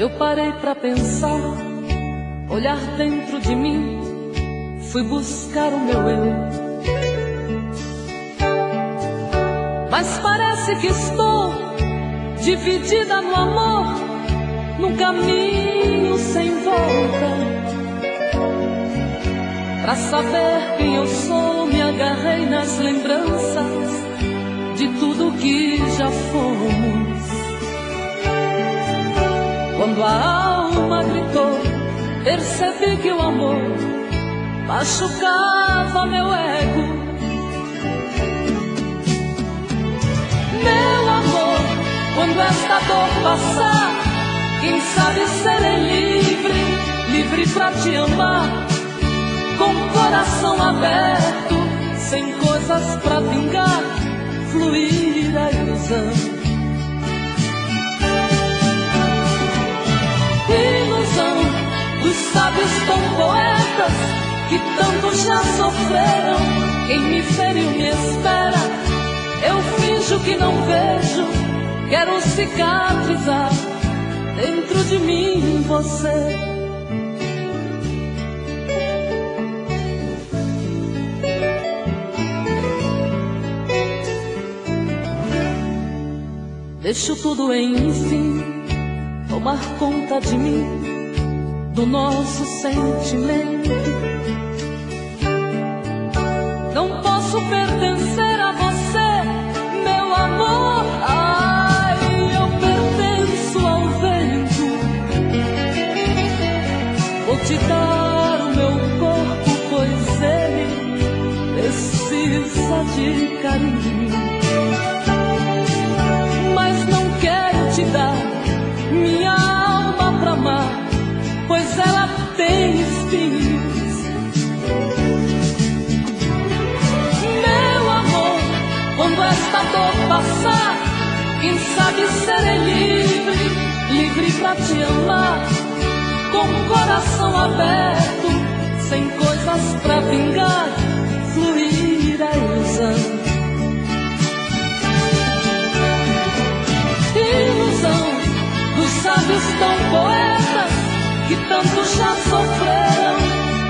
Eu parei pra pensar, olhar dentro de mim, fui buscar o meu eu. Mas parece que estou dividida no amor, num caminho sem volta. Pra saber quem eu sou, me agarrei nas lembranças de tudo que já fomos. Quando a alma gritou, percebi que o amor machucava meu ego. Meu amor, quando esta dor passar, quem sabe serei livre, livre pra te amar, com o coração aberto, sem coisas pra vingar, fluir a ilusão. Ilusão dos sábios tão poetas que tanto já sofreram. Quem me feriu me espera, eu finjo que não vejo, quero cicatrizar dentro de mim você. Deixo tudo enfim tomar conta de mim, do nosso sentimento. Não posso pertencer a você, meu amor. Ai, eu pertenço ao vento. Vou te dar o meu corpo, pois ele precisa de carinho. Mas não quero te dar minha alma pra amar, pois ela tem espinhos. Meu amor, quando esta dor passar, quem sabe serei livre, livre pra te amar, com o coração aberto, sem coisas pra vingar, fluir a ilusão. Ilusão dos sábios tão poetas que tanto já sofreram.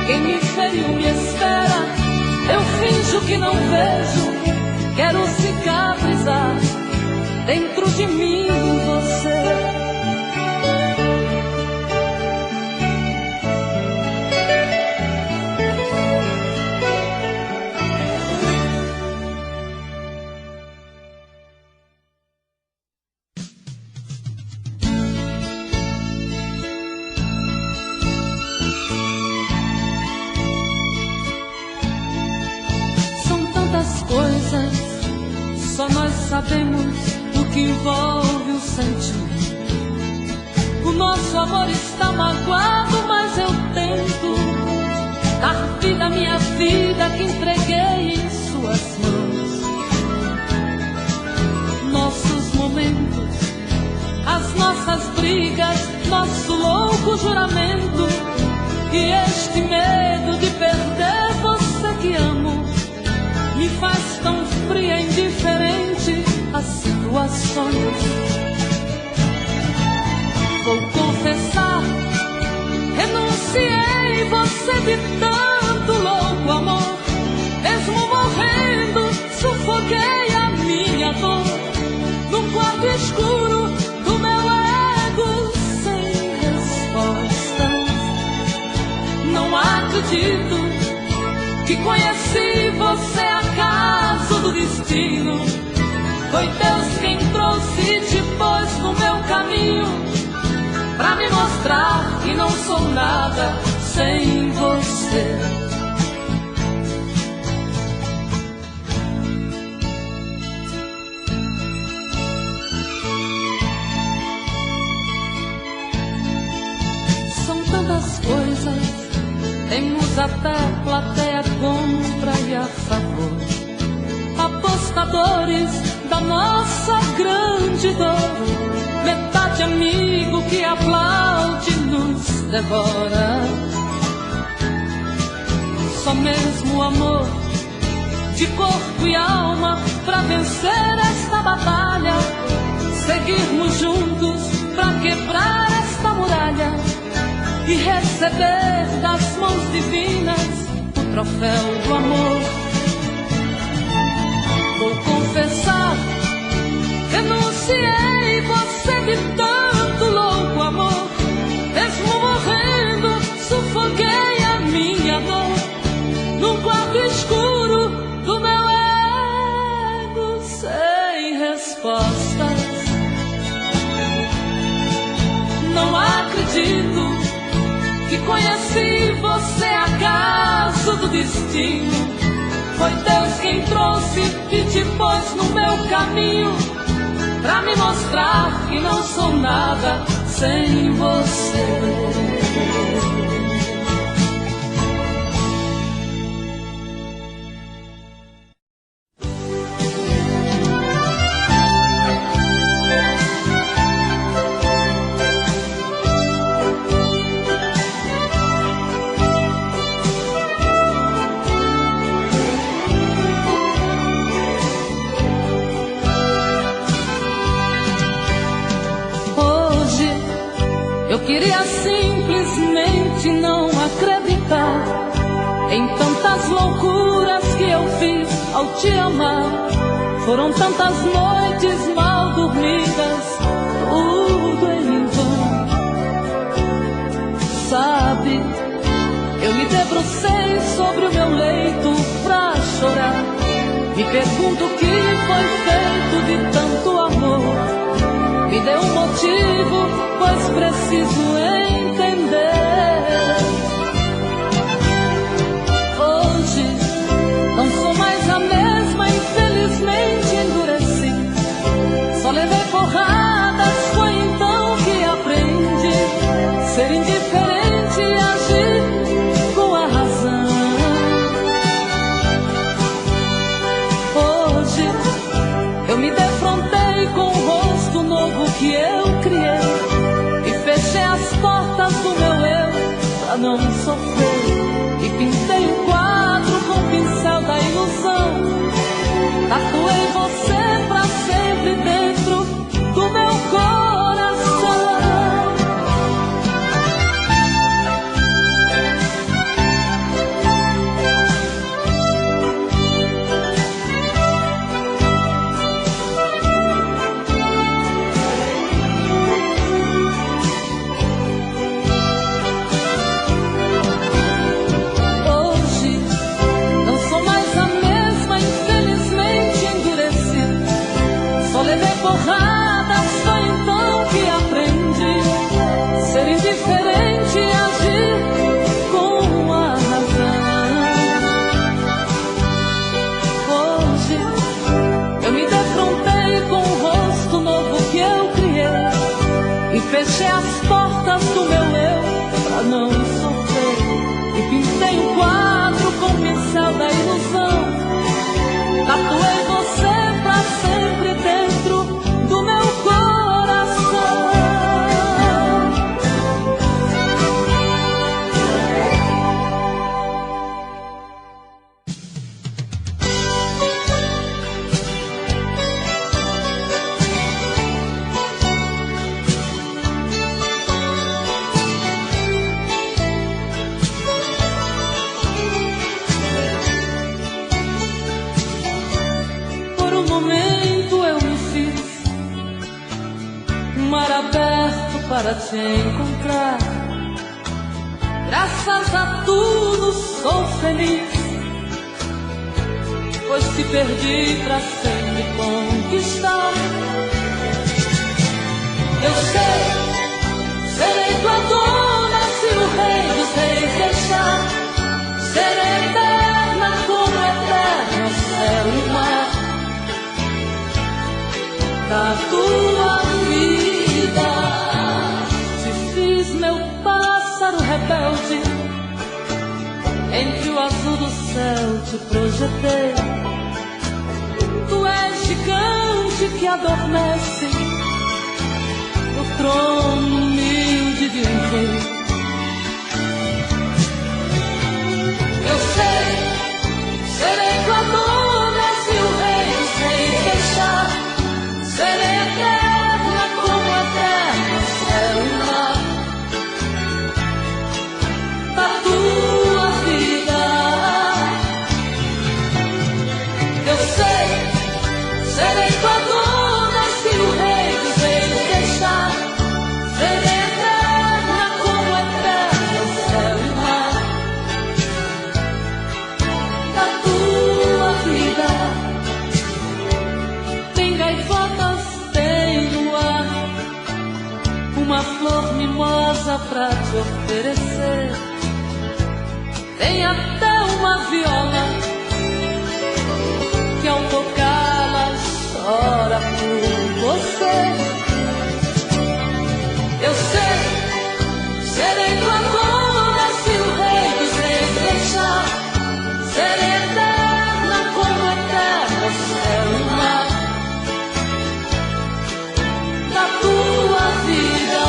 Quem me feriu me espera, eu finjo que não vejo, quero cicatrizar dentro de mim você. Só nós sabemos o que envolve o sentimento. O nosso amor está magoado, mas eu tento dar vida à minha vida que entreguei em suas mãos. Nossos momentos, as nossas brigas, nosso louco juramento, e este medo de perder você que amo me faz tão fria e indiferente às situações. Vou confessar, renunciei você de tanto louco amor. Mesmo morrendo, sufoquei a minha dor num quarto escuro do meu ego sem respostas. Não acredito que conheci você acaso do destino. Foi Deus quem trouxe e te pôs no meu caminho, pra me mostrar que não sou nada sem você. São tantas coisas, temos até plateia contra e a favor, apostadores da nossa grande dor, metade amigo que aplaude e nos devora. Só mesmo amor de corpo e alma pra vencer esta batalha, seguirmos juntos pra quebrar esta muralha. batalha e receber das mãos divinas o troféu do amor. Vou confessar, renunciei você de tanto louco amor. Mesmo morrendo, sufoquei a minha dor num quarto escuro do meu ego sem respostas. Não acredito que conheci você acaso do destino. Foi Deus quem trouxe e te pôs no meu caminho pra me mostrar que não sou nada sem você. Eu queria simplesmente não acreditar em tantas loucuras que eu fiz ao te amar. Foram tantas noites mal dormidas, tudo em vão. Sabe, eu me debrucei sobre o meu leito pra chorar. Me pergunto o que foi feito de tanto amor. Me dê um motivo, pois preciso entender. Hoje não sou mais a mesma, infelizmente endureci. Só levei porradas, foi então que aprendi ser indiferente e agir com a razão. Hoje eu me defrontei com o rosto novo que eu criei e fechei as portas do meu eu pra não sofrer. E pintei um quadro com o pincel da ilusão. Tatuei você pra sempre dentro do meu coração. Porradas, foi então que aprendi ser indiferente e agir com a razão. Hoje eu me defrontei com o rosto novo que eu criei e fechei as portas do meu eu pra não sofrer. E pintei um quadro com o pincel da ilusão. Tatuei você pra sempre dentro do meu coração. Por um momento eu me fiz um mar aberto para te encontrar. Graças a tudo sou feliz, pois te perdi pra sempre conquistar. Eu sei, serei tua dona se o rei dos reis deixar. Serei eterna como eterno céu e mar da tua vida. Te fiz meu pássaro rebelde, entre o azul do céu te projetei. Tu és gigante que adormece no trono humilde de um rei. Eu sei, serei tua dona se o rei dos reis deixar. Serei eterna como eterno céu e mar pra te oferecer. Tem até uma viola que ao tocá-la chora por você. Eu sei, serei tua dona se o rei dos reis deixar. Serei eterna como eterno céu e mar na tua vida.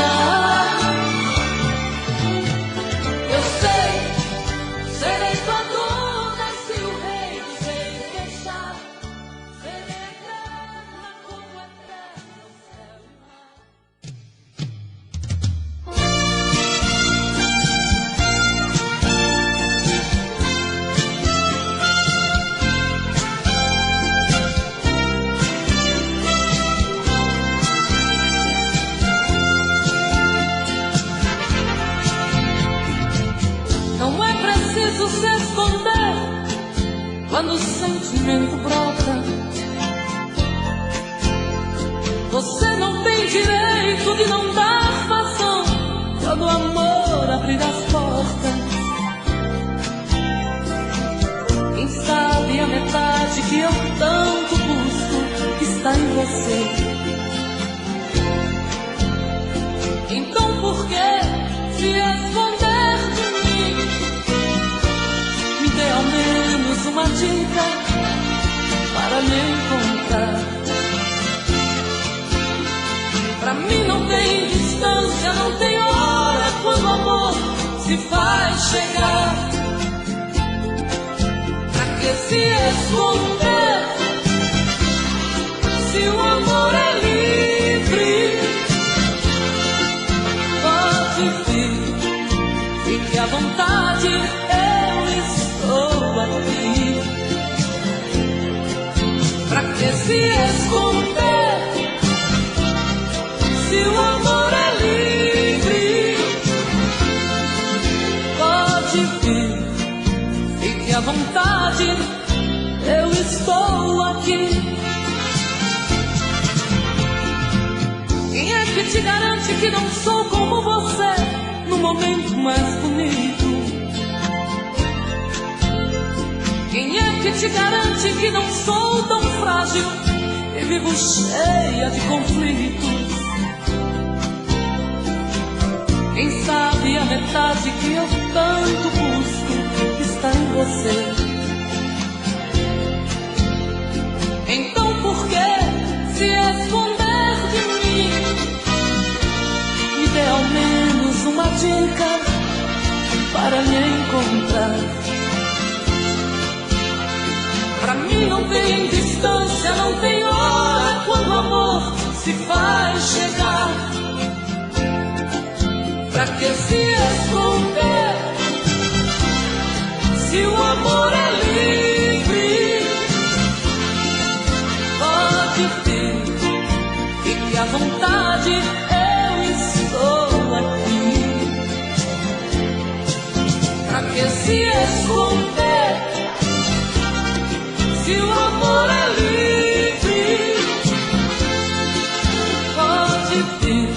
Eu sei, serei tua dona se o rei dos reis deixar. Serei eterna como eterno céu e mar. Não é preciso se esconder quando o sentimento brota. Você não tem direito de não dar razão quando o amor abrir as portas. Quem sabe a metade que eu tanto busco está em você. Então por que se esconder de mim? Me dê ao menos uma dica para me encontrar. Pra mim não tem distância, não tem hora quando o amor se faz chegar. Pra que se esconder se o amor é livre? Pode vir, fique à vontade, eu estou aqui. Pra que se esconder se o amor é livre? Pode vir, fique à vontade, eu estou aqui. Quem é que te garante que não sou como você no momento mais bonito? Quem é que te garante que não sou tão frágil e vivo cheia de conflitos? Quem sabe a metade que eu tanto busco está em você. Então por que se esconder de mim? Me dê ao menos uma dica para me encontrar. Pra mim não tem distância, não tem hora quando o amor se faz chegar. Pra que se esconder se o amor é livre? Pode vir, fique à vontade, eu estou aqui. Pra que se esconder se o amor é livre? Pode vir,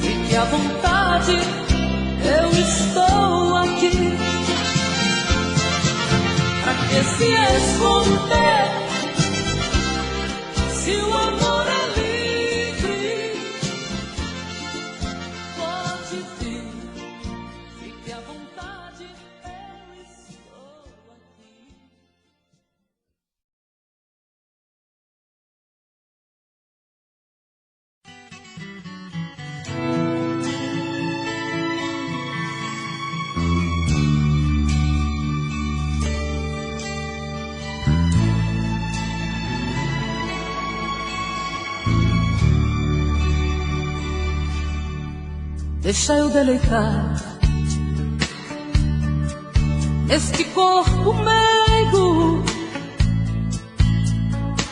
fique à vontade, eu estou aqui. Pra que se esconder se o amor é livre? Pode vir, fique à vontade, eu estou aqui. Deixa eu deleitar este corpo meigo,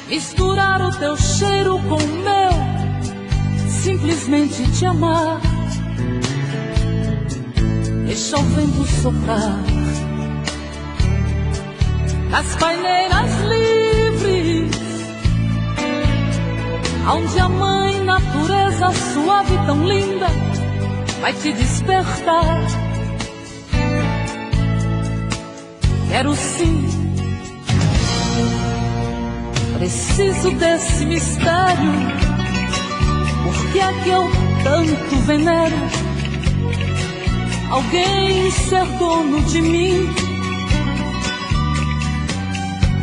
misturar o teu cheiro com o meu, simplesmente te amar. Deixa o vento soprar nas paineiras livres, onde a mãe natureza suave tão linda vai te despertar. Quero sim, preciso desse mistério. Por que é que eu tanto venero alguém ser dono de mim?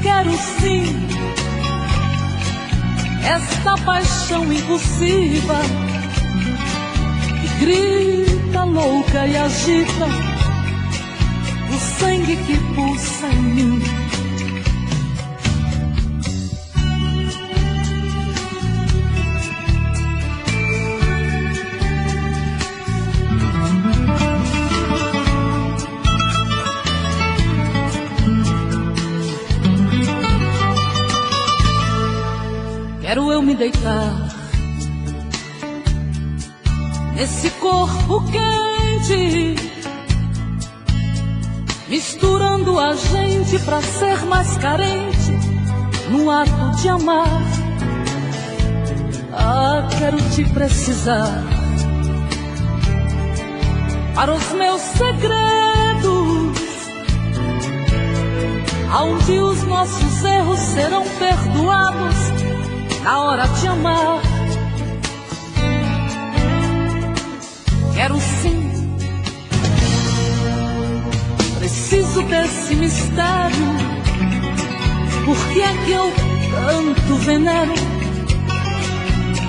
Quero sim esta paixão impulsiva que grita louca e agita o sangue que pulsa em mim. Quero eu me deitar nesse corpo quente, misturando a gente pra ser mais carente no ato de amar. Ah, quero te precisar para os meus segredos, aonde os nossos erros serão perdoados na hora de amar. Quero sim, preciso desse mistério. Por que é que eu tanto venero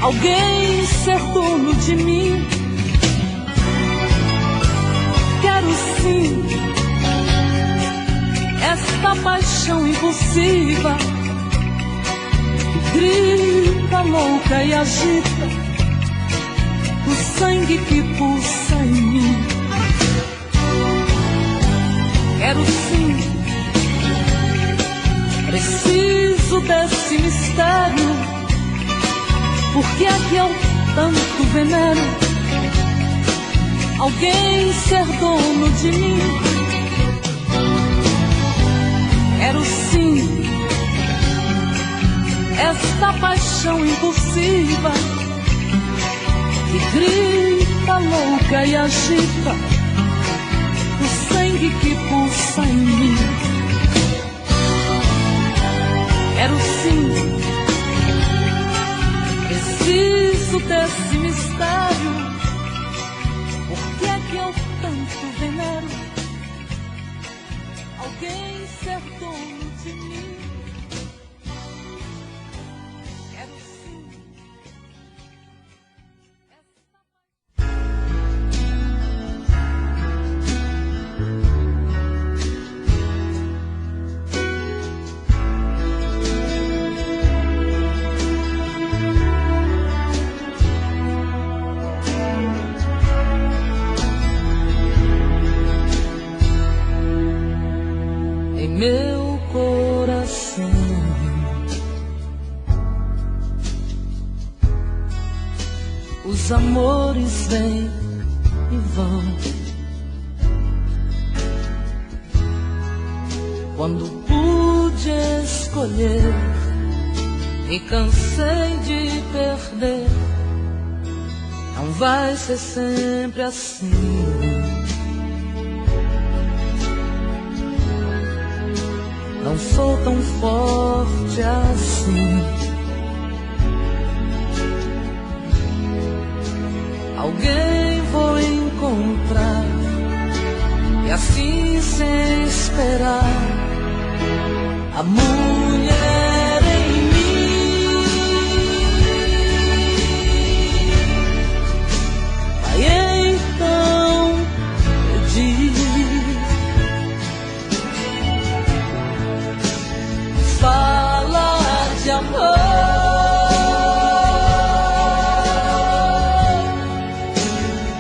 alguém ser dono de mim? Quero sim esta paixão impulsiva que grita louca e agita o sangue que pulsa em mim. Quero sim, preciso desse mistério. Por que é que eu tanto venero alguém ser dono de mim? Quero sim esta paixão impulsiva que grita louca e agita o sangue que pulsa em mim. Quero sim, preciso desse mistério. Por que é que eu tanto venero alguém ser dono de mim? Quero sim. Em meu coração os amores vêm e vão. Quando pude escolher, me cansei de perder. Não vai ser sempre assim. Não sou tão forte assim. Alguém vou encontrar, e assim sem esperar, a mulher em mim vai então pedir. Fala de amor,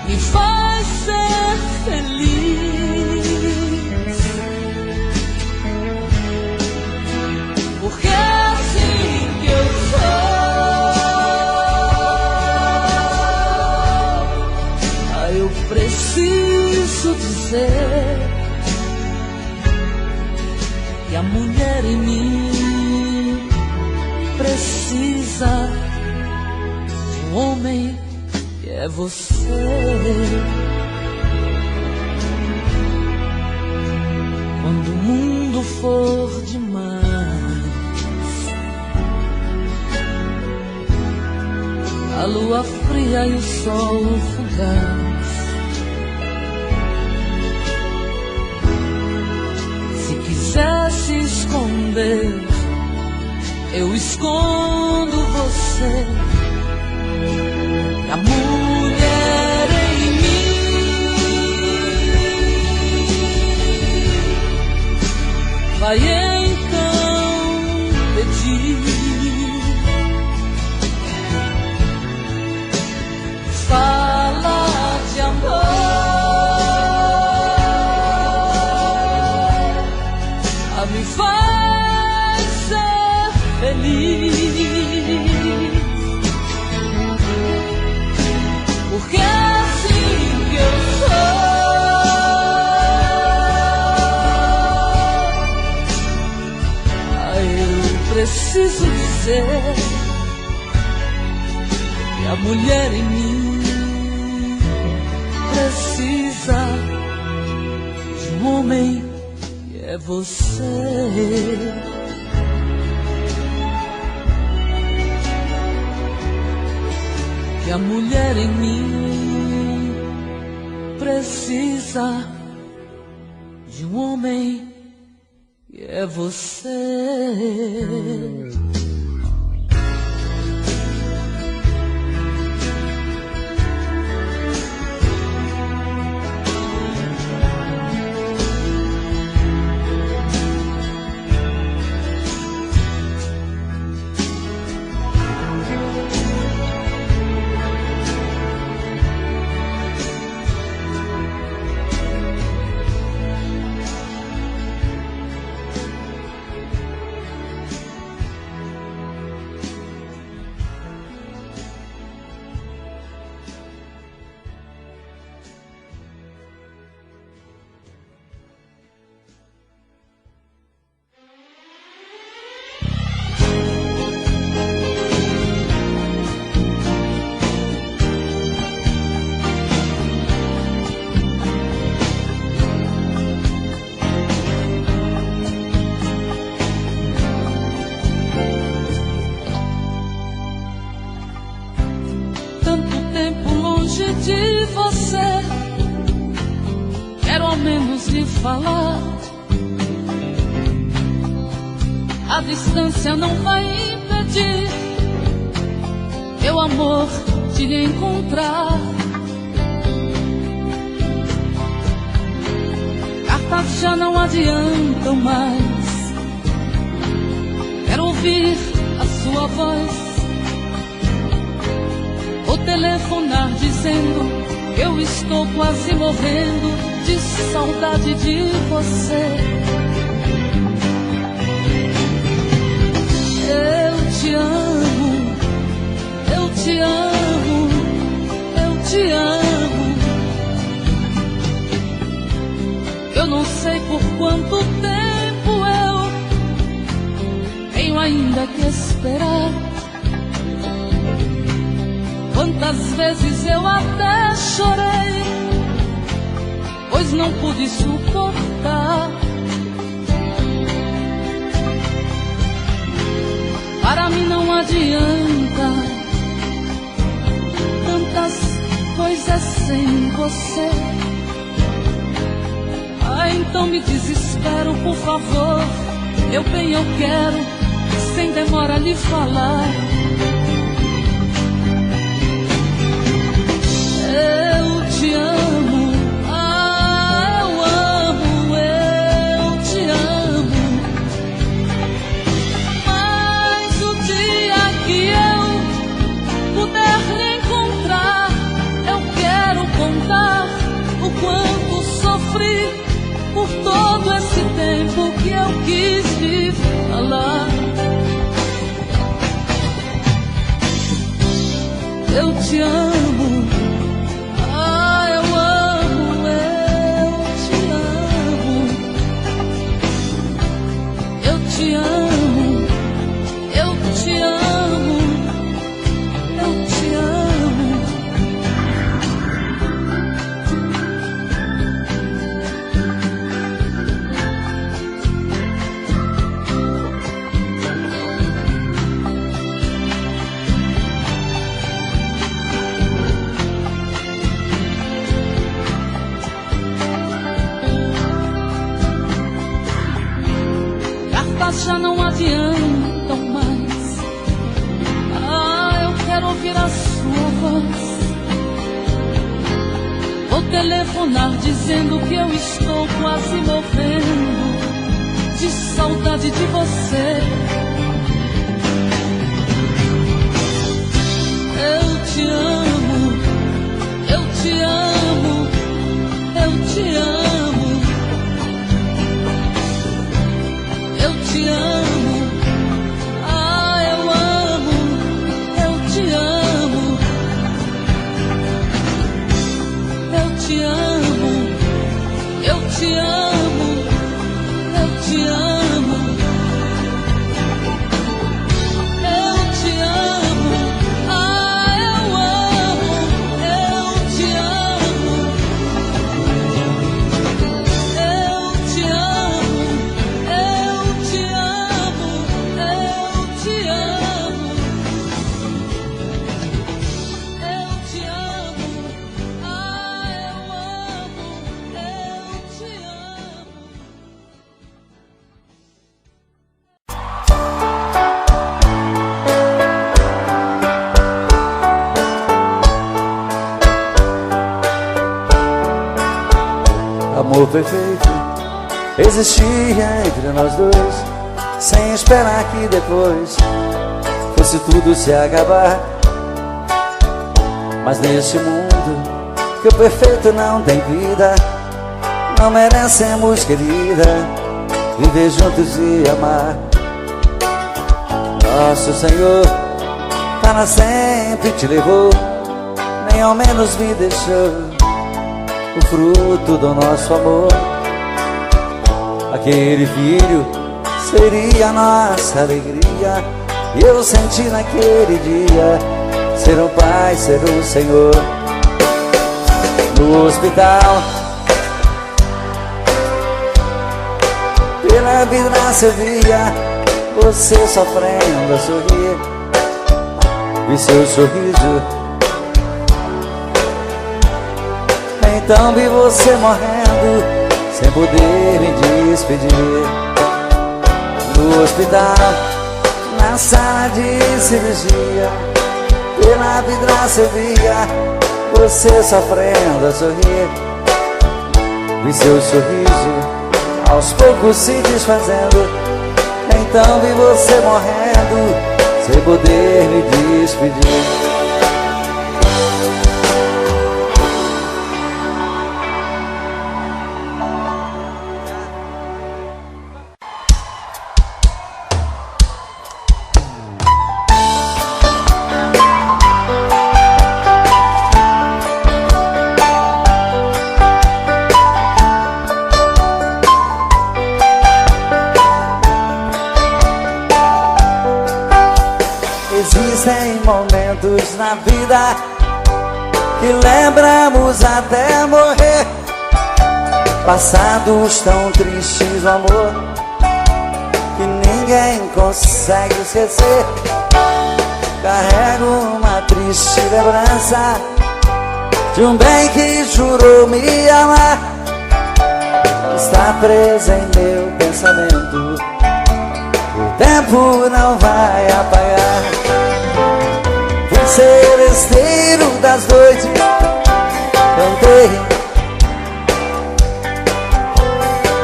me faz ser feliz, porque é assim que eu sou. Ah, eu preciso dizer que a mulher em mim precisa de um homem que é você. Quando o mundo for demais, a lua fria e o sol fugaz, se quiser se esconder, eu escondo você. A mulher em mim vai então pedir, fala de amor, a me faz ser feliz. Porque é assim que eu sou. Eu preciso dizer que a mulher em mim precisa de um homem que é você. Que a mulher em mim precisa de um homem que é você. De você, quero ao menos lhe falar. A distância não vai impedir meu amor de lhe encontrar. Cartas já não adiantam mais, quero ouvir a sua voz. Vou telefonar dizendo que eu estou quase morrendo de saudade de você. Eu te amo, eu te amo, eu te amo. Eu não sei por quanto tempo eu tenho ainda que esperar. Quantas vezes eu até chorei, pois não pude suportar. Para mim não adianta tantas coisas sem você. Ah, então me desespero, por favor. Eu bem eu quero, sem demora lhe falar. Eu te amo, ah, eu amo, eu te amo. Mas o dia que eu puder lhe encontrar, eu quero contar o quanto sofri por todo esse tempo que eu quis lhe falar. Eu te amo. conversas já não adiantam mais. Eu quero ouvir a sua voz. Vou telefonar dizendo que eu estou quase morrendo de saudade de você. Eu te amo, eu te amo, eu te amo, eu te amo, eu amo, eu te amo, eu te amo, eu te amo, eu te amo. Amor perfeito existia entre nós dois, sem esperar que depois fosse tudo se acabar. Mas neste mundo que o perfeito não tem vida, não merecemos, querida, viver juntos e amar. Nosso Senhor para sempre te levou, nem ao menos me deixou o fruto do nosso amor. Aquele filho seria a nossa alegria, e eu senti naquele dia ser um pai, ser um Senhor. No hospital, pela vidraça eu via você sofrendo a sorrir, vi seu sorriso. Então vi você morrendo, sem poder me despedir. No hospital, na sala de cirurgia, pela vidraça eu via você sofrendo a sorrir, vi seu sorriso aos poucos se desfazendo. Então vi você morrendo, sem poder me despedir. Existem momentos na vida que lembramos até morrer, passados tão tristes do amor que ninguém consegue esquecer. Carrego uma triste lembrança de um bem que jurou me amar, está presa em meu pensamento, o tempo não vai apagar. Fui seresteiro das noites, cantei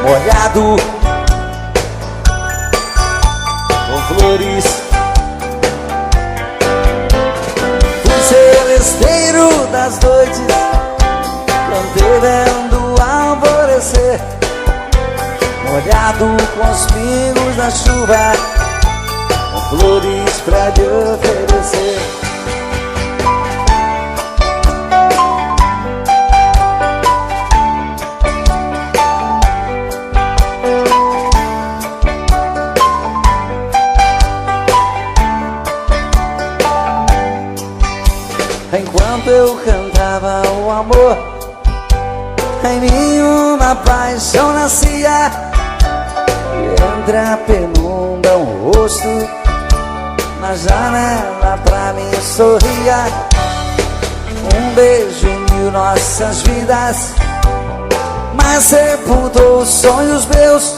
molhado com flores. Fui seresteiro das noites, cantei vendo o alvorecer, molhado com os pingos da chuva, com flores pra te oferecer. Enquanto eu cantava o amor, em mim uma paixão nascia, e entre a penumbra um rosto na janela pra mim sorria. Um beijo uniu nossas vidas, mas sepultou os sonhos meus.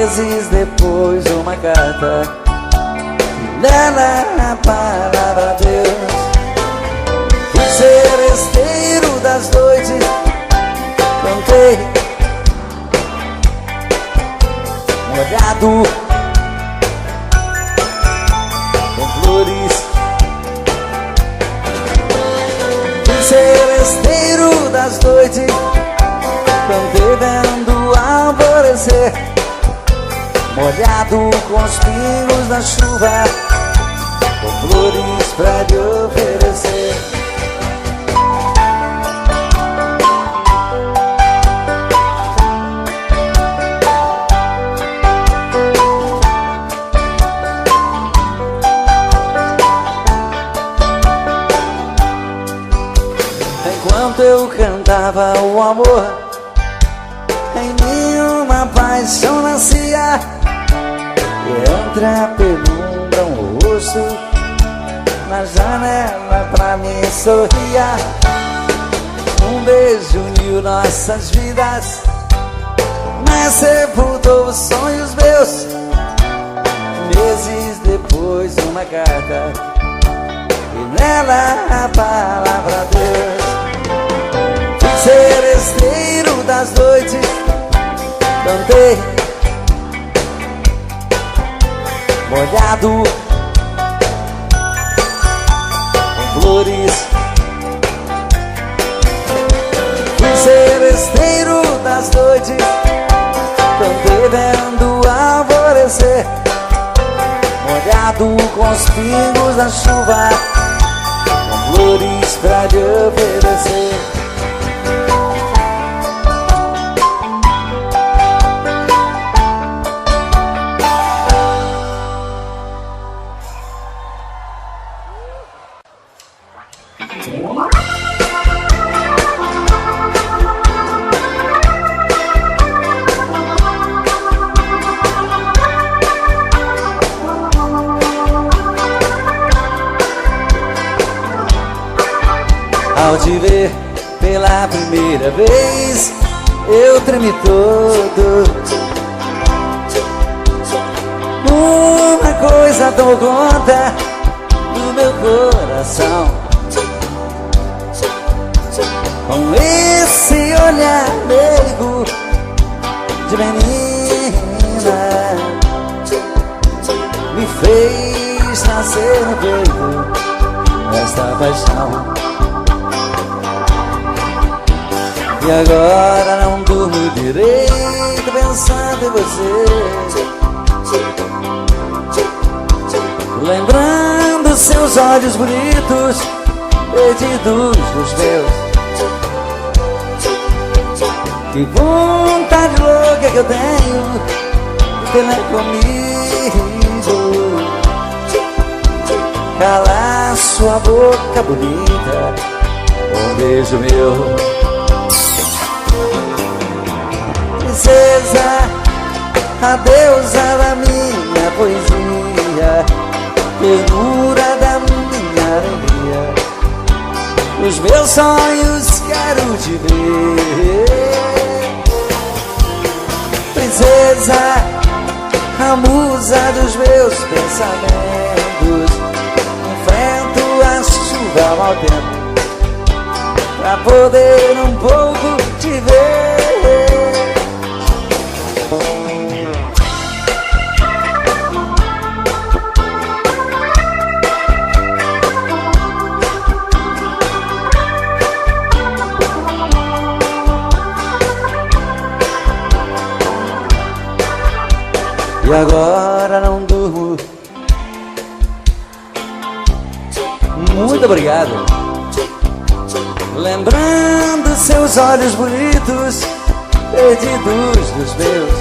Meses depois uma carta, nela a palavra Deus. Fui seresteiro das noites, cantei molhado com flores. Fui seresteiro das noites, cantei vendo alvorecer, molhado com os pingos da chuva, com flores pra lhe oferecer. Enquanto eu cantava o amor, em mim uma paixão nascia, e entre a penumbra um rosto na janela pra mim sorria. Um beijo uniu nossas vidas, mas sepultou os sonhos meus. Meses depois uma carta, e nela a palavra Deus. Fui seresteiro das noites, cantei molhado com flores. Fui seresteiro das noites, cantei vendo alvorecer, molhado com os pingos da chuva, com flores pra lhe oferecer. Ao te ver pela primeira vez, eu tremi todo. Uma coisa tomou conta do meu coração, com esse olhar meigo de menina, me fez nascer no peito esta paixão. E agora não durmo direito pensando em você, lembrando seus olhos bonitos, perdidos dos meus. Que vontade louca que eu tenho de ter comigo, calar sua boca bonita, um beijo meu. Princesa, a deusa da minha poesia, ternura da minha alegria, nos meus sonhos quero te ver. Princesa, a musa dos meus pensamentos, enfrento a chuva ao mau tempo, pra poder um pouco te ver. E agora não durmo. Muito obrigado. Lembrando seus olhos bonitos, perdidos dos meus.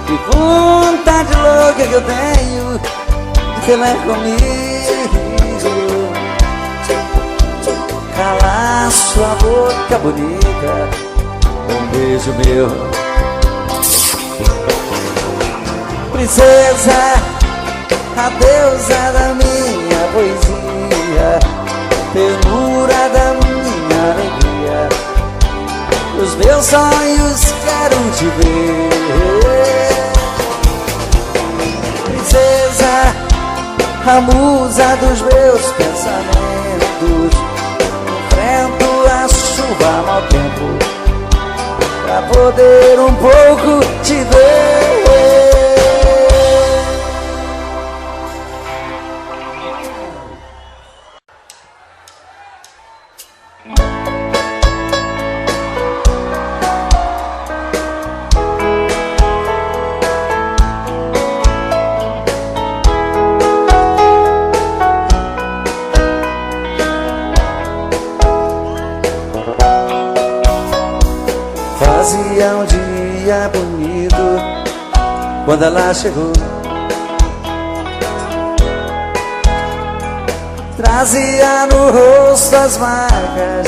Que vontade louca que eu tenho de ter lá comigo, calar sua boca bonita, um beijo meu. Princesa, a deusa da minha poesia, ternura da minha alegria, Os meus sonhos quero te ver. Princesa, a musa dos meus pensamentos, enfrento a chuva ao mau tempo pra poder um pouco te ver. Fazia um dia bonito quando ela chegou. Trazia no rosto as marcas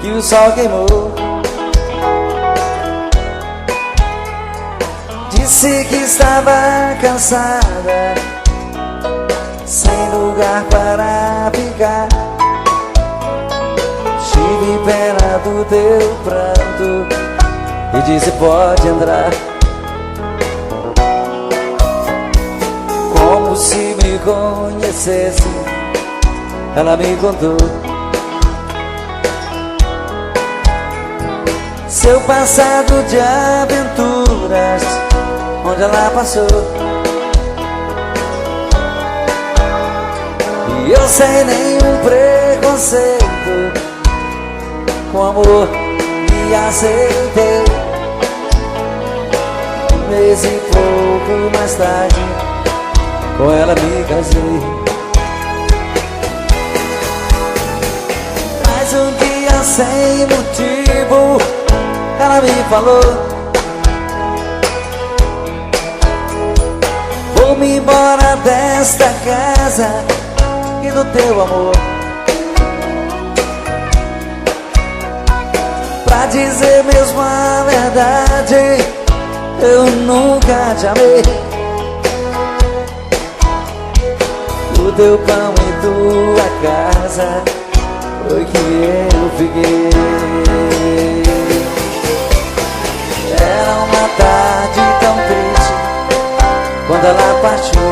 que o sol queimou. Disse que estava cansada, sem lugar para ficar. Tive pena do teu pranto e disse pode entrar. Como se me conhecesse, ela me contou seu passado de aventuras, onde ela passou. E eu sem nenhum preconceito, com amor me aceitei. Um mês e pouco mais tarde, com ela me casei. Mas um dia sem motivo, ela me falou: vou-me embora desta casa e do teu amor. Pra dizer mesmo a verdade, eu nunca te amei. O teu pão e tua casa foi que eu fiquei. Era uma tarde tão triste quando ela partiu.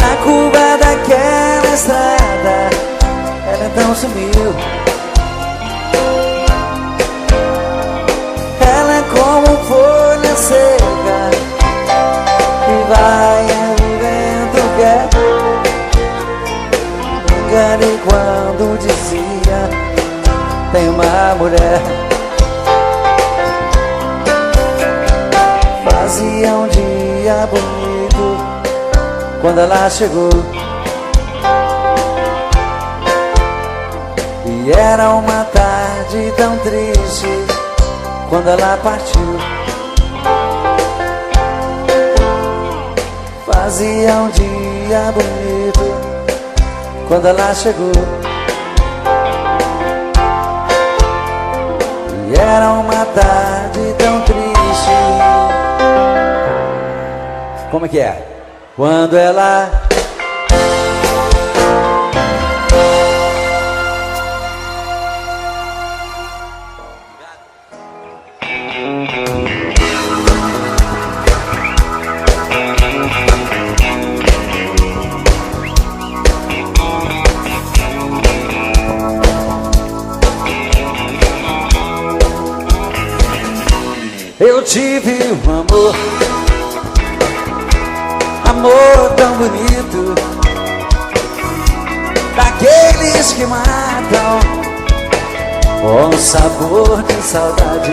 Na curva daquela estrada, ela então sumiu. Ela é como folha seca que vai onde o vento quer. Me enganei quando dizia tem uma mulher. Fazia um dia bonito quando ela chegou. E era uma tarde tão triste quando ela partiu. Fazia um dia bonito quando ela chegou. E era uma tarde tão triste. Como é que é? Quando ela... Eu tive um amor, amor tão bonito, daqueles que matam com sabor de saudade.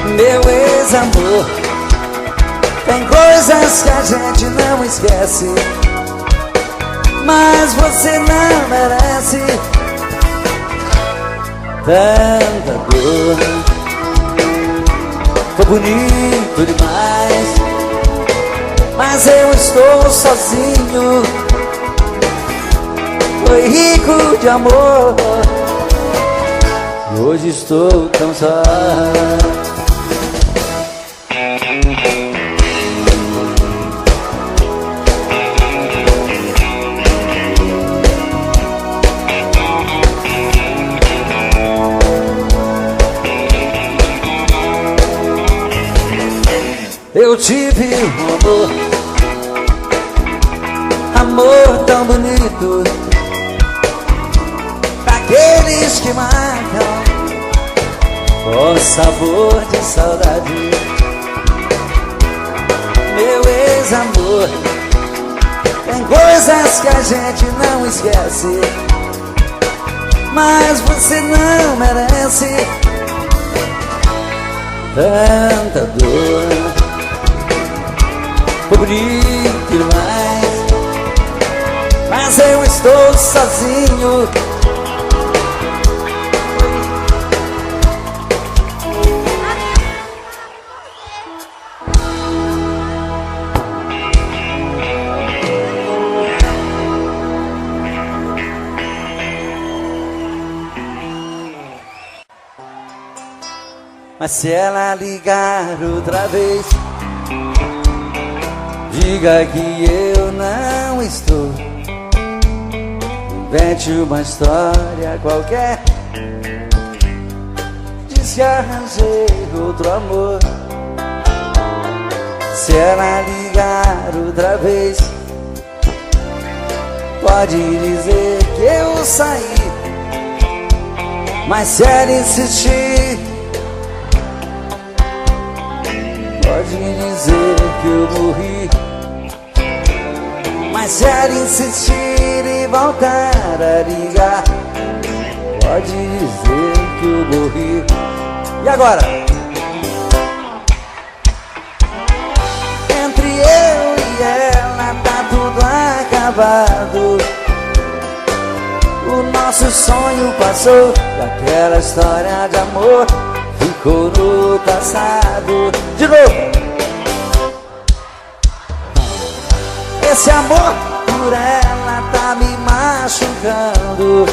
Meu ex-amor, tem coisas que a gente não esquece, mas você não merece tanta dor. Foi bonito demais, mas eu estou sozinho. Foi rico de amor, e hoje estou tão só. eu tive um amor tão bonito, daqueles que marcam com sabor de saudade. Meu ex-amor, tem coisas que a gente não esquece, mas você não merece tanta dor. Bonito demais, mas eu estou sozinho. Mas se ela ligar outra vez, diga que eu não estou. Invente uma história qualquer, diz que arranjei outro amor. Se ela ligar outra vez, pode dizer que eu saí. Mas se ela insistir, pode dizer que eu morri. Mas se ela insistir e voltar a ligar, pode dizer que eu morri. E agora? Entre eu e ela tá tudo acabado. O nosso sonho passou, e aquela história de amor ficou no passado. De novo! Esse amor por ela tá me machucando.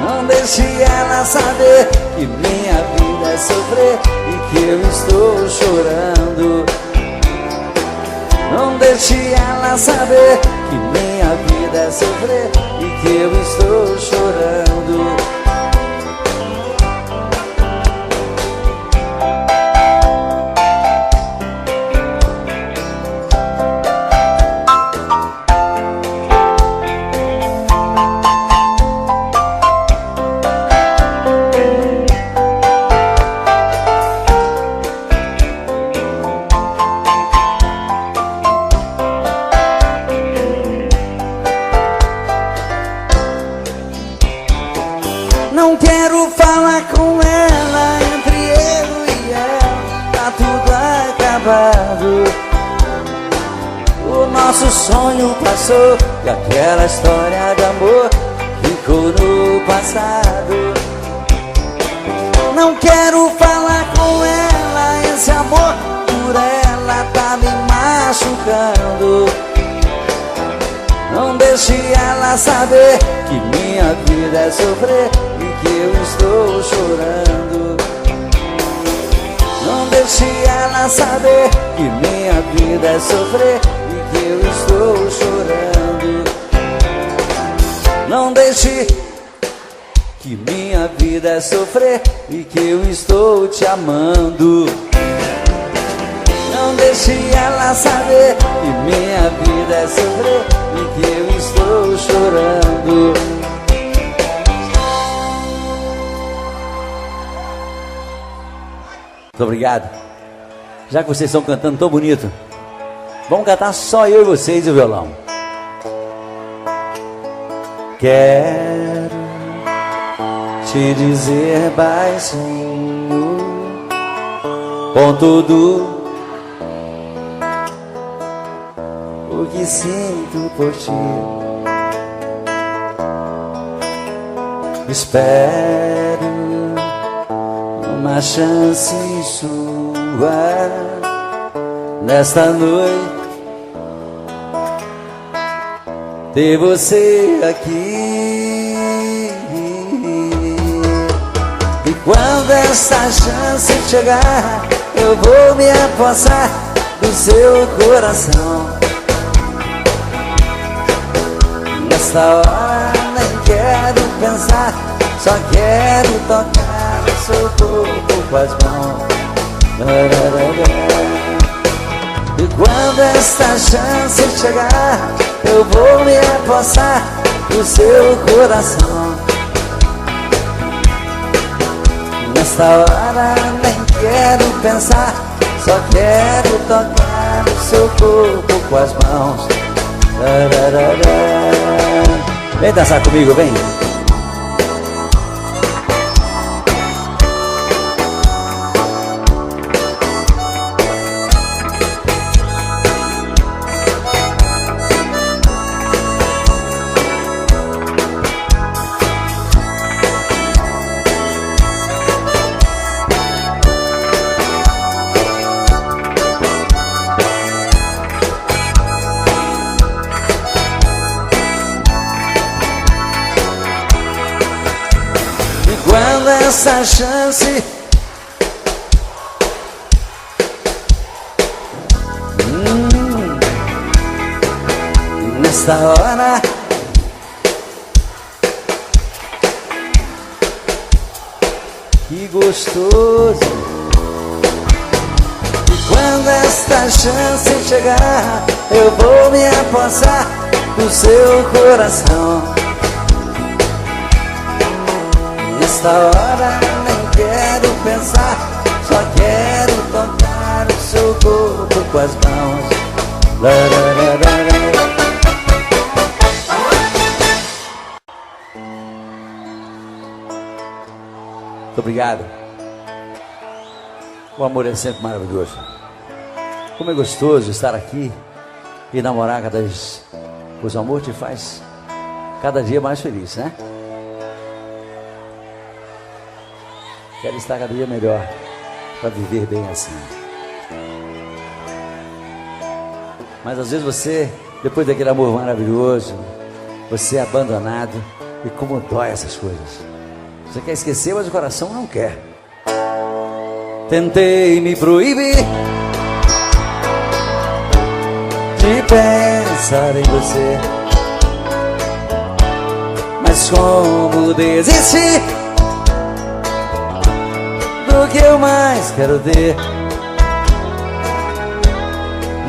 Não deixe ela saber que minha vida é sofrer e que eu estou chorando. Não deixe ela saber que minha vida é sofrer e que eu estou chorando. Não quero falar com ela, entre eu e ela tá tudo acabado. O nosso sonho passou, e aquela história de amor ficou no passado. Não quero falar com ela, esse amor por ela tá me machucando. Não deixe ela saber que minha vida é sofrer e que eu estou chorando. Não deixe ela saber que minha vida é sofrer e que eu estou chorando. Não deixe que minha vida é sofrer e que eu estou te amando. Não deixe ela saber que minha vida é sofrer e que eu estou chorando. Muito obrigado. Já que vocês estão cantando tão bonito, vamos cantar só eu e vocês e o violão. Quero te dizer baixinho, com tudo o que sinto por ti. Espero uma chance sua nesta noite, ter você aqui. E quando essa chance chegar, eu vou me apossar do seu coração. Nesta hora nem quero pensar, só quero tocar no seu corpo com as mãos. E quando esta chance chegar, eu vou me apossar do seu coração. Nesta hora nem quero pensar, só quero tocar o seu corpo com as mãos. Vem dançar comigo, vem. Quando essa chance nesta hora que gostoso. E quando esta chance chegar, eu vou me apossar do seu coração. Nesta hora nem quero pensar, só quero tocar o seu corpo com as mãos. Muito obrigado. O amor é sempre maravilhoso. Como é gostoso estar aqui e namorar cada vez. Pois o amor te faz cada dia mais feliz, né? Quero estar cada dia melhor para viver bem assim. Mas às vezes você, depois daquele amor maravilhoso, você é abandonado. E como dói essas coisas. Você quer esquecer, mas o coração não quer. Tentei me proibir de pensar em você, mas como desistir do que eu mais quero ter?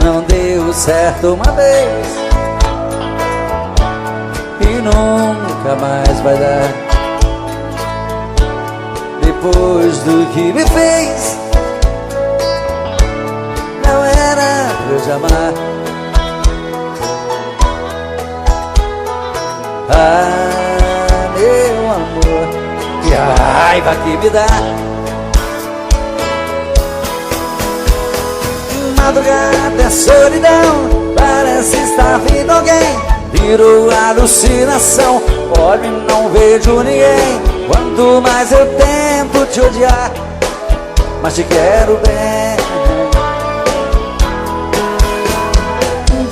Não deu certo uma vez e nunca mais vai dar. Depois do que me fez, não era pra eu te amar. Ah, meu amor, que raiva que me dá. Madrugada é solidão, parece estar vindo alguém. Virou alucinação, olho e não vejo ninguém. Quanto mais eu tento te odiar, mas te quero bem.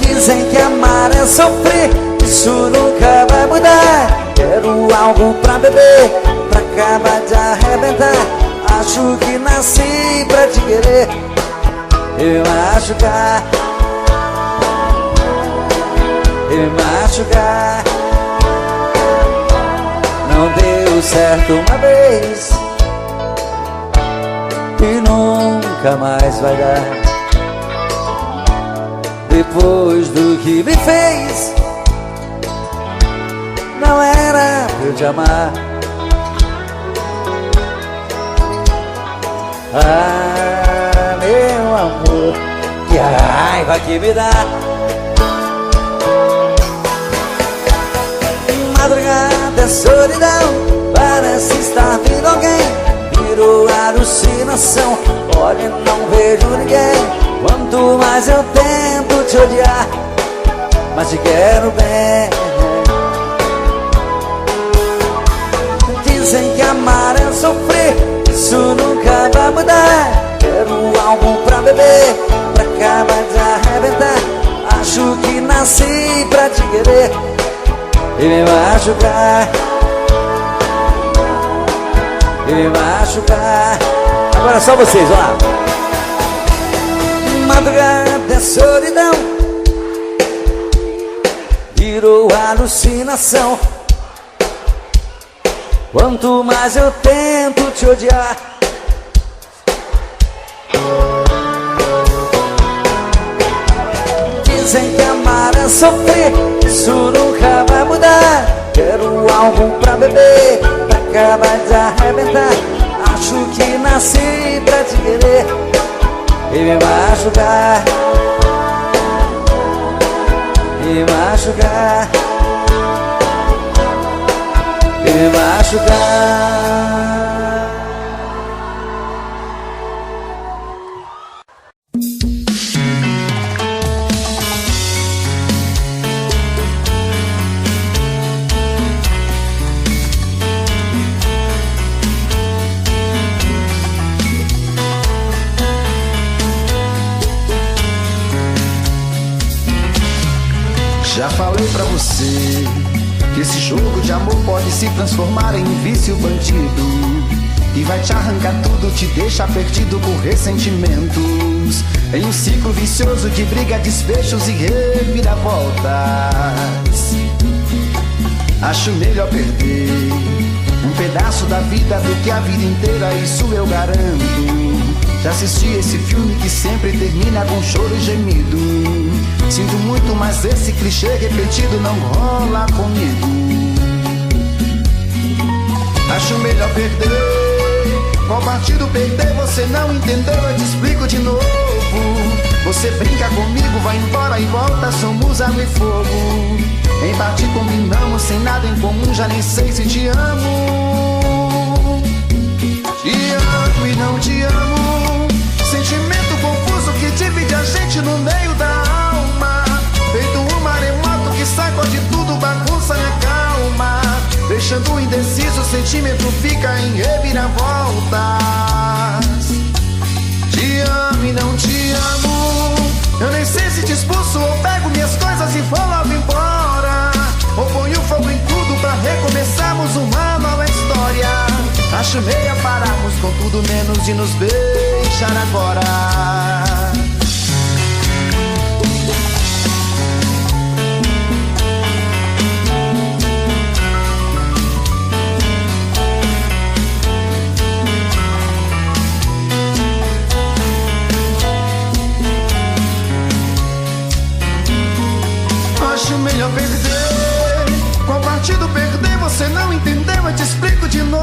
Dizem que amar é sofrer, isso nunca vai mudar. Quero algo pra beber, pra acabar de arrebentar. Acho que nasci pra te querer e me machucar, e me machucar. Não deu certo uma vez e nunca mais vai dar. Depois do que me fez, não era pra eu te amar. Ah, meu amor, que raiva que me dá. Madrugada é solidão, parece estar vindo alguém. Virou alucinação, olha e não vejo ninguém. Quanto mais eu tento te odiar, mas te quero bem. Dizem que amar é sofrer, isso nunca vai mudar. Quero algo pra beber, pra acabar de arrebentar. Acho que nasci pra te querer e me machucar, e me machucar. Agora só vocês, vamos lá. Madrugada é solidão, virou alucinação. Quanto mais eu tento te odiar, Dizem que amar é sofrer, isso nunca vai mudar. Quero algo pra beber, pra acabar de arrebentar. Acho que nasci pra te querer e me machucar, me machucar, me machucar. Já falei pra você que esse jogo de amor pode se transformar em um vício bandido e vai te arrancar tudo, te deixar perdido por ressentimentos, em um ciclo vicioso de briga, desfechos e reviravoltas. Acho melhor perder um pedaço da vida do que a vida inteira, isso eu garanto. Já assisti esse filme que sempre termina com choro e gemido. Sinto muito, mas esse clichê repetido não rola comigo. Acho melhor perder. Qual partido perder? Você não entendeu, eu te explico de novo. Você brinca comigo, vai embora e volta, somos água e fogo. Em parte combinamos, sem nada em comum, já nem sei se te amo. Te amo e não te amo. Sentimento confuso que divide a gente no meio da alma. Feito um maremoto que sacode tudo, bagunça minha calma. Deixando indeciso, o sentimento fica em reviravoltas. Te amo e não te amo. Eu nem sei se te expulso ou pego minhas coisas e vou logo embora, ou ponho fogo em tudo pra recomeçarmos uma nova história. Acho meio pararmos com tudo menos de nos beijar agora. Acho melhor perder. Qual partido perder? Você não entendeu, eu te explico de novo.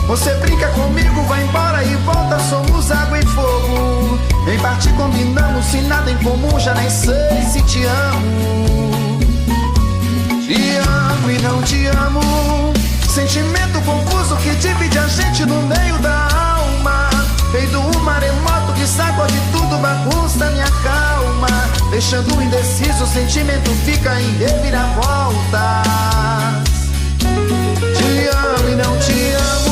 Você brinca comigo, vai embora e volta, somos água e fogo. Em parte combinamos, sem nada em comum, já nem sei se te amo. Te amo e não te amo. Sentimento confuso que divide a gente no meio da alma. Feito um maremoto que sacode tudo, bagunça minha calma. Deixando indeciso, o sentimento fica em reviravoltas. Te amo e não te amo.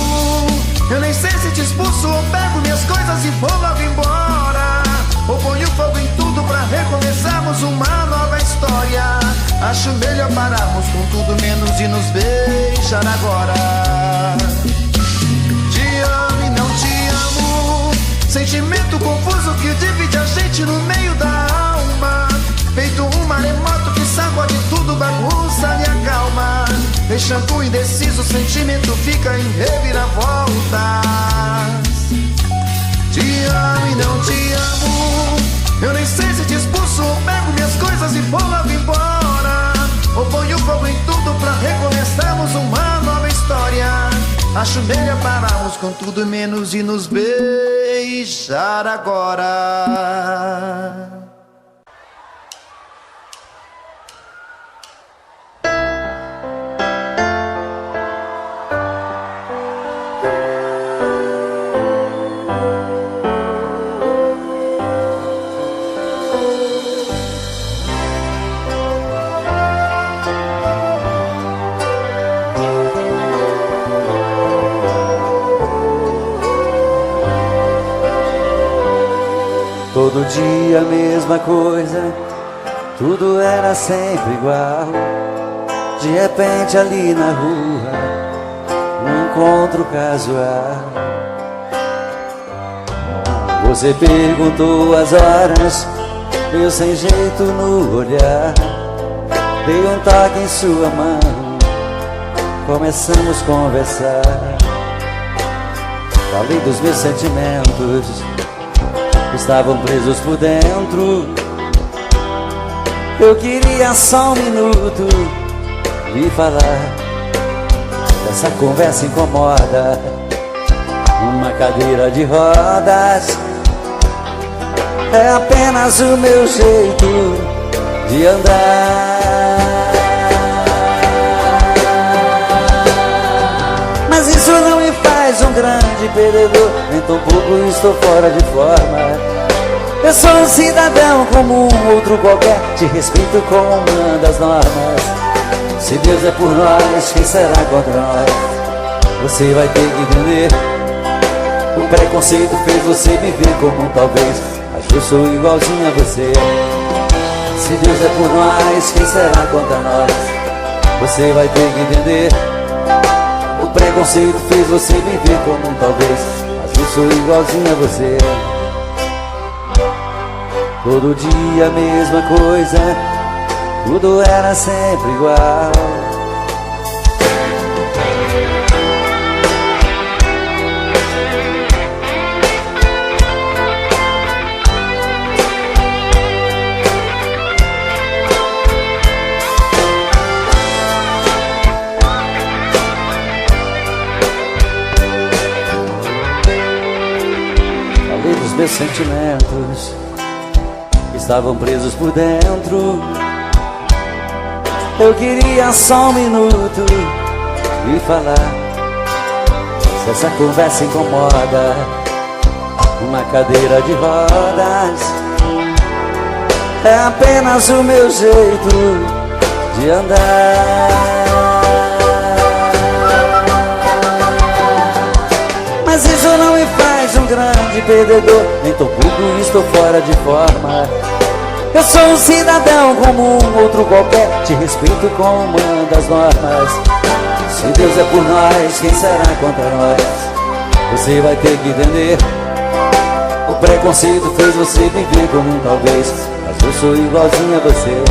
Eu nem sei se te expulso ou pego minhas coisas e vou logo embora, ou ponho fogo em tudo pra recomeçarmos uma nova história. Acho melhor pararmos com tudo menos de nos beijar agora. Te amo e não te amo. Sentimento confuso que divide a gente no meio da alma. Feito um maremoto que sacode tudo, bagunça minha calma. Deixando indeciso, o sentimento fica em reviravoltas. Te amo e não te amo. Eu nem sei se te expulso ou pego minhas coisas e vou logo embora, ou ponho fogo em tudo pra recomeçarmos uma nova história. Acho melhor pararmos com tudo menos de nos beijar agora. Todo dia a mesma coisa, tudo era sempre igual. De repente ali na rua, num encontro casual, você perguntou as horas, eu sem jeito no olhar. Dei um toque em sua mão, começamos a conversar. Falei dos meus sentimentos, estavam presos por dentro. Eu queria só um minuto e falar. Essa conversa incomoda. Uma cadeira de rodas é apenas o meu jeito de andar. Mas isso não me faz um grande perdedor, nem tão pouco estou fora de forma. Eu sou um cidadão como um outro qualquer, te respeito como uma das normas. Se Deus é por nós, quem será contra nós? Você vai ter que entender. O preconceito fez você me ver como um talvez, mas eu sou igualzinho a você. Se Deus é por nós, quem será contra nós? Você vai ter que entender. O preconceito fez você me ver como um talvez, mas eu sou igualzinho a você. Todo dia a mesma coisa, tudo era sempre igual. Falei dos meus sentimentos que estavam presos por dentro. Eu queria só um minuto e falar. Se essa conversa incomoda, uma cadeira de rodas é apenas o meu jeito de andar. Mas isso não me faz um grande perdedor, nem tão pouco estou fora de forma. Eu sou um cidadão como um outro qualquer, te respeito como uma das normas. Se Deus é por nós, quem será contra nós? Você vai ter que entender. O preconceito fez você me ver como um talvez, mas eu sou igualzinho a você.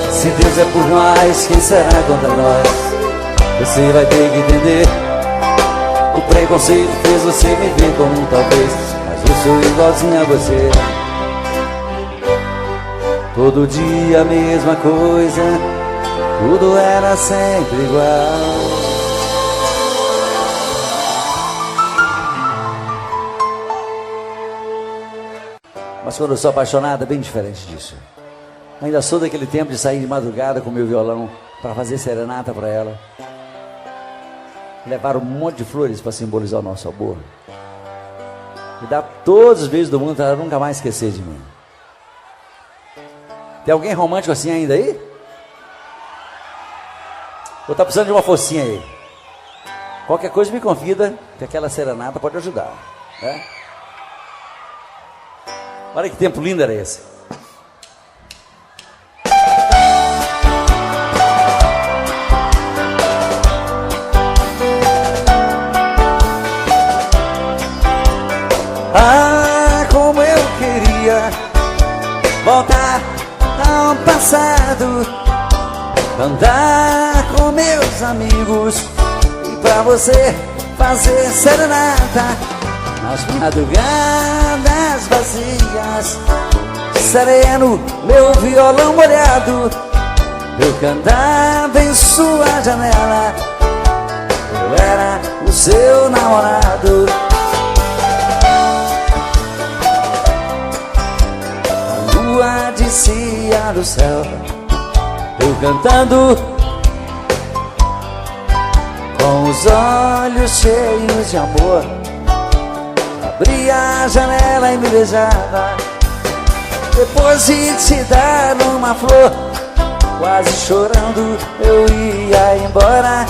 Se Deus é por nós, quem será contra nós? Você vai ter que entender. O preconceito fez você me ver como um talvez, mas eu sou igualzinho a você. Todo dia a mesma coisa, tudo era sempre igual. Mas quando eu sou apaixonado é bem diferente disso. Ainda sou daquele tempo de sair de madrugada com meu violão para fazer serenata para ela. Levar um monte de flores para simbolizar o nosso amor. E dar todos os beijos do mundo para ela nunca mais esquecer de mim. Tem alguém romântico assim ainda aí? Ou tá precisando de uma focinha aí? Qualquer coisa me convida, que aquela serenata pode ajudar, né? Olha que tempo lindo era esse. Ah, como eu queria voltar ao passado, andar com meus amigos e pra você fazer serenata nas madrugadas vazias. Sereno, meu violão molhado, eu cantava em sua janela. Eu era o seu namorado. A lua descia do céu, eu cantando com os olhos cheios de amor. Abria a janela e me beijava. Depois de te dar uma flor, quase chorando eu ia embora.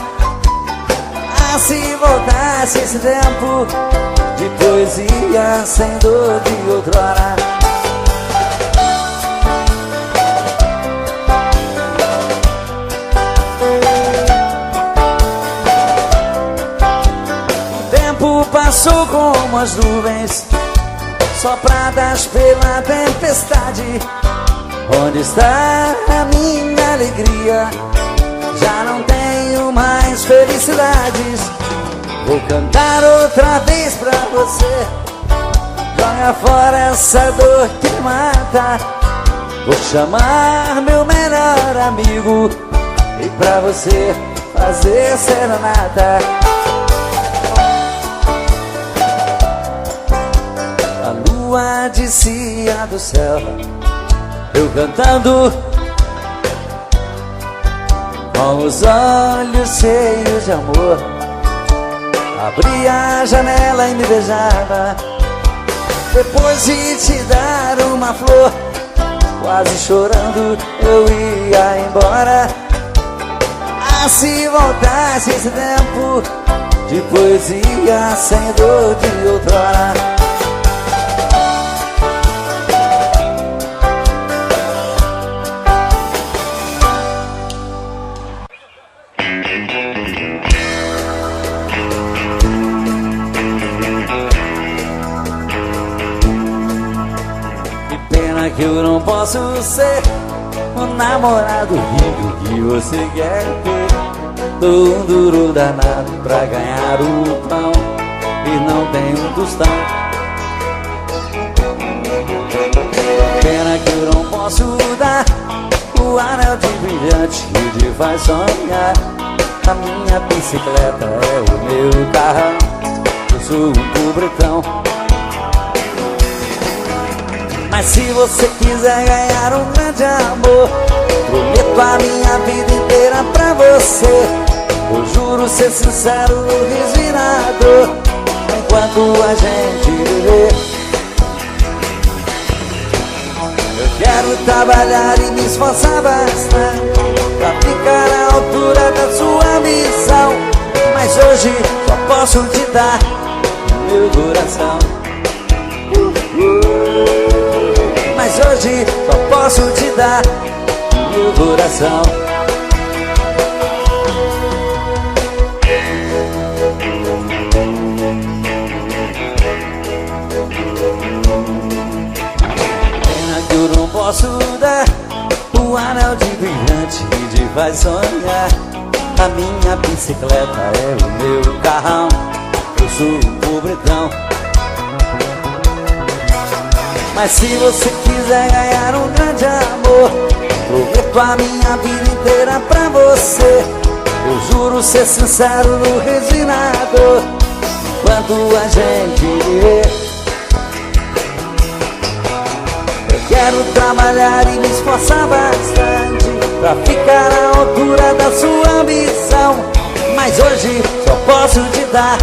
Ah, se voltasse esse tempo de poesia sem dor de outrora. Passou como as nuvens sopradas pela tempestade. Onde está a minha alegria? Já não tenho mais felicidades. Vou cantar outra vez pra você. Joga fora essa dor que mata. vou chamar meu melhor amigo e pra você fazer serenata. A lua descia do céu, eu cantando, com os olhos cheios de amor. Abri a janela e me beijava, depois de te dar uma flor. Quase chorando eu ia embora. Ah, se voltasse esse tempo de poesia sem dor de outrora. Que eu não posso ser o namorado rico que você quer ter. Tô um duro danado pra ganhar o pão e não tenho um tostão. Pena que eu não posso dar o anel de brilhante que te faz sonhar. A minha bicicleta é o meu carrão, eu sou um pobretão. Mas se você quiser ganhar um grande amor, prometo a minha vida inteira pra você. Eu juro ser sincero, resinado, enquanto a gente viver. Eu quero trabalhar e me esforçar bastante pra ficar à altura da sua missão. Mas hoje só posso te dar meu coração. Mas hoje só posso te dar meu coração. Pena que eu não posso dar o anel de brilhante que te faz sonhar. A minha bicicleta é o meu carrão, eu sou um pobretão. Mas se você quiser ganhar um grande amor, prometo a minha vida inteira pra você. Eu juro ser sincero, resinado, enquanto a gente viver. Eu quero trabalhar e me esforçar bastante pra ficar à altura da sua ambição. Mas hoje só posso te dar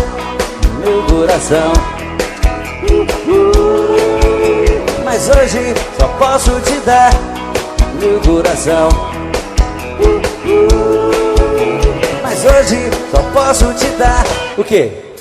meu coração. Mas hoje só posso te dar meu coração. Mas hoje só posso te dar o quê?